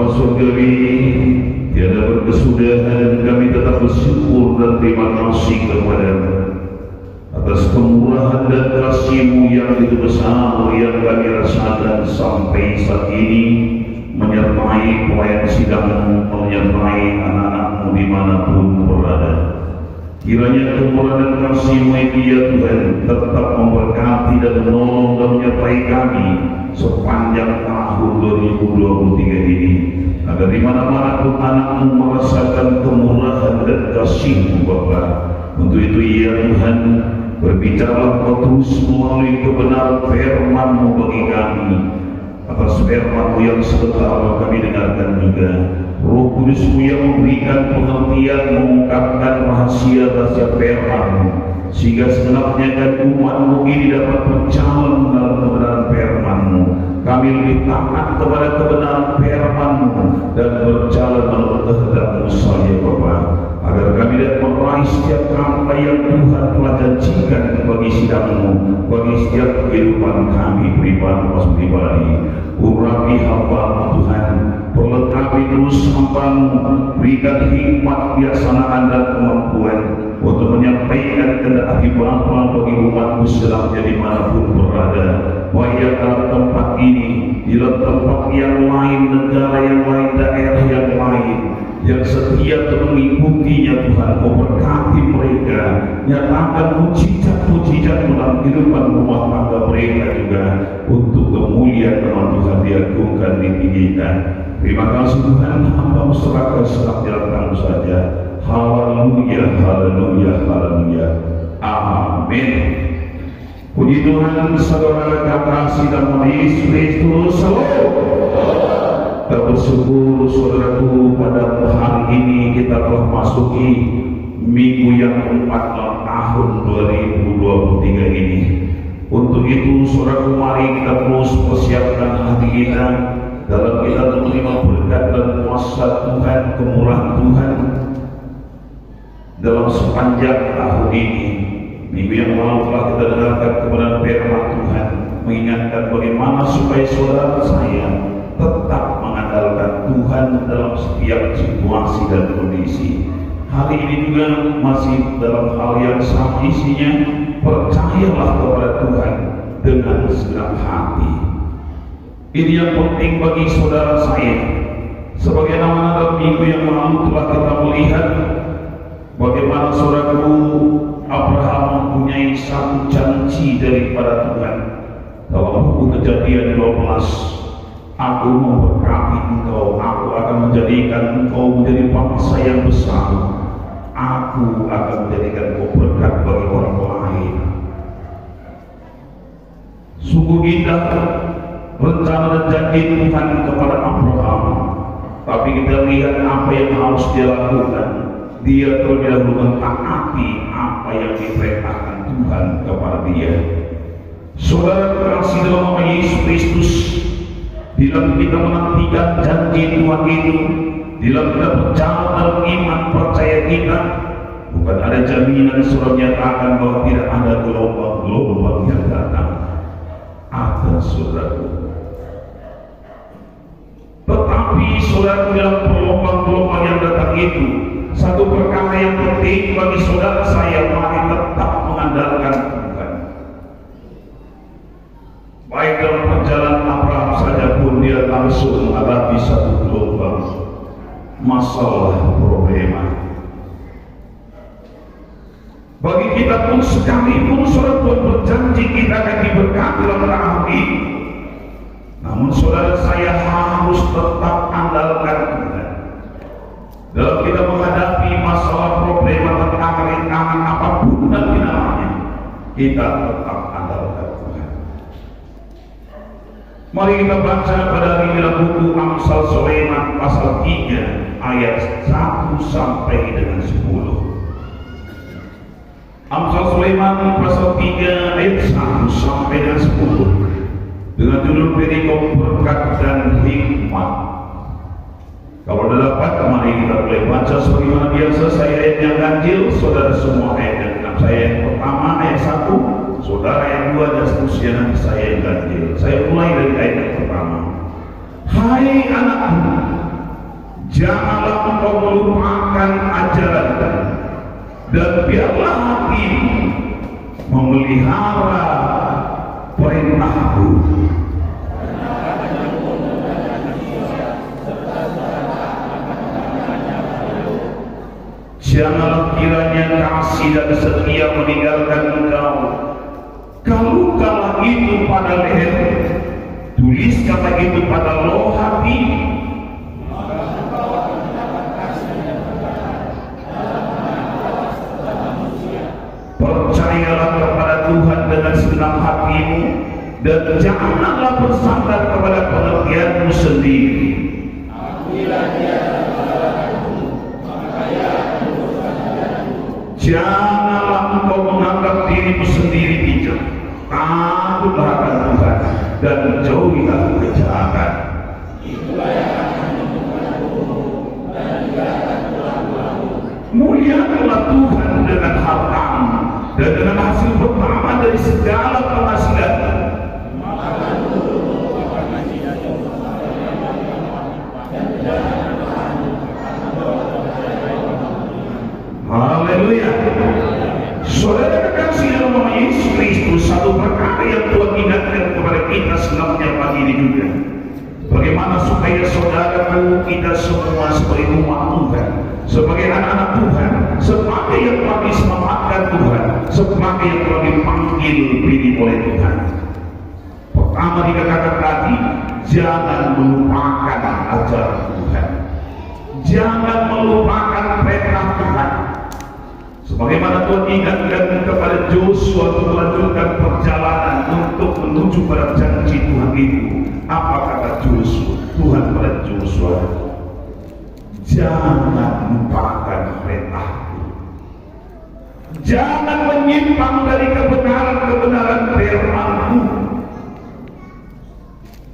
Bapa surgawi, tiada berkesudahan kami tetap bersyukur dan terima kasih kepada-Mu atas kemurahan dan kasih-Mu yang begitu besar yang kami rasakan sampai saat ini, menyertai pelayan sidang-Mu, menyertai anak-anak-Mu dimanapun berada. Kiranya kemurahan dan kasih-Mu ya Tuhan tetap memberkati dan menolong dan menyertai kami sepanjang tahun 2023 ini, agar di mana-mana pun anak-Mu merasakan kemurahan dan kasih-Mu Bapa. Untuk itu ya Tuhan, berbicara Kau terus melalui kebenaran firman-Mu bagi kami. Atas firman-Mu yang sebentar kami dengarkan juga, Roh Kudus-Mu yang memberikan pengertian, mengungkapkan rahasia-rahasia firman-Mu, sehingga segenapnya kan umat-Mu ini dapat berjalan dalam kebenaran firman-Mu. Kami lebih taat kepada kebenaran firman-Mu dan berjalan menurut kehendak-Mu saja Bapa, agar kami dapat meraih setiap apa yang Tuhan telah janjikan bagi sidang-Mu, bagi setiap kehidupan kami pribadi. Urapi hamba-Mu Tuhan, perlengkapi terus hamba-Mu, berikan hikmat, kebijaksanaan dan kemampuan untuk menyampaikan kehendak Bapa bagi umat-Mu selamanya dimanapun berada, baik dalam tempat ini, di dalam tempat yang lain, negara yang lain, daerah yang lain, yang setia untuk mengikutinya Tuhan. Kau berkati mereka, nyatakan mujizat-mujizat dalam kehidupan rumah tangga mereka juga, untuk kemuliaan nama Tuhan diagungkan, ditinggikan. Terima kasih Tuhan, hamba-Mu serahkan segenap jalan-Mu saja. Haleluya, haleluya, haleluya. Amin. Puji Tuhan, saudara kekasih dalam Yesus Kristus. Kita bersyukur saudaraku, pada hari ini kita telah masuki minggu yang keempat dalam tahun 2023 ini. Untuk itu saudaraku, mari kita terus persiapkan hati kita dalam kita menerima berkat dan kuasa Tuhan, kemurahan Tuhan dalam sepanjang tahun ini. Minggu yang lalu telah kita dengarkan kebenaran firman Tuhan, mengingatkan bagaimana supaya saudara saya tetap mengandalkan Tuhan dalam setiap situasi dan kondisi. Hari ini juga masih dalam hal yang sama isinya, percayalah kepada Tuhan dengan segenap hati. Ini yang penting bagi saudara saya. Sebagaimana dalam minggu yang lalu telah kita melihat bagaimana saudaraku Abraham mempunyai satu janji daripada Tuhan. Dalam buku Kejadian 12, Aku memberkati engkau, aku akan menjadikan engkau menjadi bangsa yang besar, aku akan menjadikan engkau berkat bagi orang lain. Sungguh indah rencana dan janji Tuhan kepada Abraham, tapi kita lihat apa yang harus dia lakukan. Dia terlebih dahulu mentaati apa yang diperintahkan Tuhan kepada dia. Saudara terkasih dalam nama Yesus Kristus, bila kita menantikan janji Tuhan itu, bila kita berjalan dalam iman percaya kita, bukan ada jaminan surat nyatakan bahwa tidak ada gelombang-gelombang yang datang. Ada saudaraku. Tetapi saudaraku, dalam gelombang-gelombang yang datang itu, satu perkara yang penting bagi saudara saya, mari tetap mengandalkan Tuhan. Baik dalam perjalanan Abraham saja pun dia langsung menghadapi satu gelombang masalah, problema. Bagi kita pun sekalipun saudara Tuhan berjanji kita akan diberkati dalam tahun ini, namun saudara saya harus tetap andalkan Tuhan. Dalam kita menghadapi masalah, problema, tentang rintangan apapun dan namanya, kita tetap andalkan Tuhan. Mari kita baca pada hari ini dalam buku Amsal Sulaiman pasal 3 ayat 1 sampai dengan 10. Amsal Sulaiman pasal 3 ayat 1 sampai dengan 10 dengan judul perikop berkat dan hikmat. Kalau dapat, mari kita boleh baca sebagaimana biasa. Saya ayat yang ganjil, saudara semua ayat yang genap. Saya yang pertama ayat 1, saudara yang 2, dan seterusnya nanti saya yang ganjil. Saya mulai dari ayat yang pertama. Hai anakku, Janganlah engkau melupakan ajaran, dan biarlah hatimu memelihara perintahku. Janganlah kiranya kasih dan setia meninggalkan engkau. Kalungkanlah itu pada leher, tuliskanlah itu pada loh hati. Percayalah kepada Tuhan dengan segenap hatimu, dan janganlah bersandar kepada pengertianmu sendiri. Janganlah engkau menganggap dirimu sendiri bijak. Takutlah akan Tuhan dan jauhilah kejahatan. Muliakanlah Tuhan dengan hartamu dan dengan hasil pertama dari segala penghasilan. Haleluya. Saudara kekasih dalam nama Yesus Kristus, satu perkara yang Tuhan ingatkan kepada kita sebenarnya pagi ini juga, bagaimana supaya saudaraku, kita semua sebagai umat Tuhan, sebagai anak-anak Tuhan, sebagai yang telah diselamatkan Tuhan, sebagai yang telah dipanggil pilih oleh Tuhan. Pertama dikatakan tadi, jangan melupakan ajaran Tuhan, jangan melupakan perintah Tuhan. Sebagaimana Tuhan ingatkan kepada Joshua untuk melanjutkan perjalanan untuk menuju pada janji Tuhan itu. Apa kata Joshua? Tuhan pada Joshua, jangan lupakan perintahku, jangan menyimpang dari kebenaran-kebenaran firman-Ku.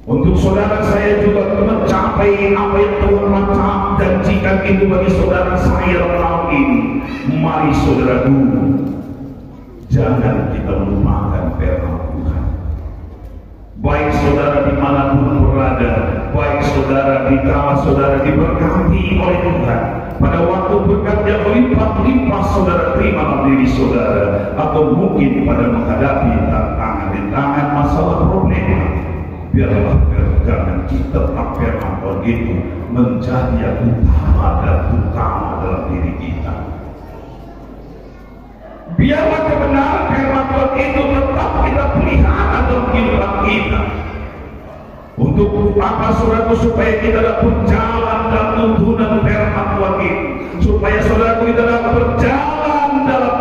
Untuk saudara saya juga mencapai apa yang Tuhan telah janjikan itu bagi saudara saya tahun ini. Mari saudaraku, jangan kita melupakan firman Tuhan. Baik saudara dimanapun berada, baik saudara di kala saudara diberkati oleh Tuhan, pada waktu berkat yang melimpah-limpah saudara terima diri saudara, atau mungkin pada menghadapi tantangan-tantangan masalah problema, biarlah pegangan kita tetap firman Tuhan itu menjadi yang utama dan utama dalam diri kita. Biarlah kebenaran firman Tuhan itu tetap kita pelihara dalam kehidupan kita. Untuk apa saudaraku? Supaya kita dapat berjalan dalam tuntunan firman Tuhan itu, supaya saudaraku kita dapat berjalan dalam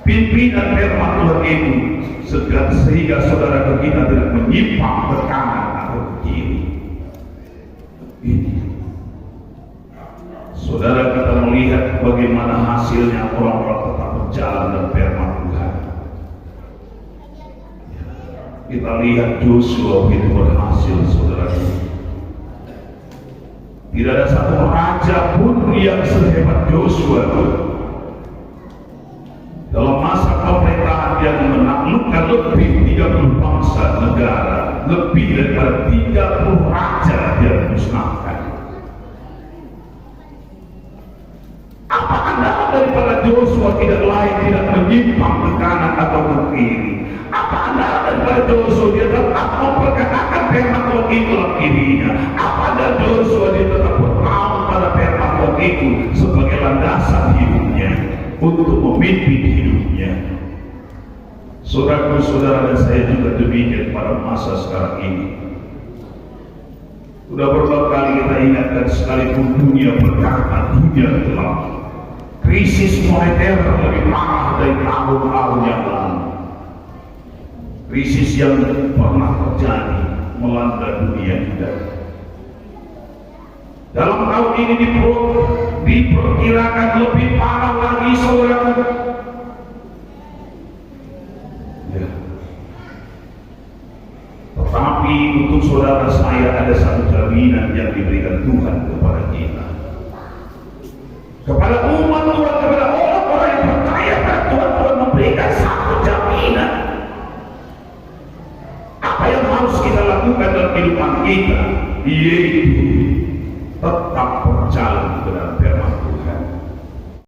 pimpinan firman Tuhan itu, sehingga saudara kita tidak menyimpang ke kanan atau ke kiri. Ini saudara, kita melihat bagaimana hasilnya orang-orang tetap berjalan dalam firman Tuhan. Kita lihat Joshua itu berhasil, saudara. Tidak ada satu raja pun yang sehebat Joshua dalam masa pemerintahan yang menaklukkan lebih 30 bangsa negara, lebih daripada 30 raja yang dimusnahkan. Apa andalan daripada Joshua tidak lain, tidak menyimpang ke kanan atau ke kiri? Apa andalan daripada Joshua dia tetap memperkatakan firman Tuhan itu dalam dirinya? Apa andalan Joshua dia tetap bertahan pada firman Tuhan itu sebagai landasan hidupnya untuk memimpin hidupnya? Saudara-saudara dan saya juga demikian pada masa sekarang ini. Sudah beberapa kali kita ingatkan, sekalipun dunia berkata dunia gelap, krisis moneter lebih parah dari tahun-tahun yang lalu. Krisis yang pernah terjadi melanda dunia kita. Dalam tahun ini diperkirakan lebih parah lagi, saudara. Ya. Tetapi untuk saudara saya ada satu jaminan yang diberikan Tuhan kepada kita, kepada umat Tuhan, kepada orang-orang yang percaya pada Tuhan. Tuhan memberikan satu jaminan. Apa yang harus kita lakukan dalam kehidupan kita? Yaitu tetap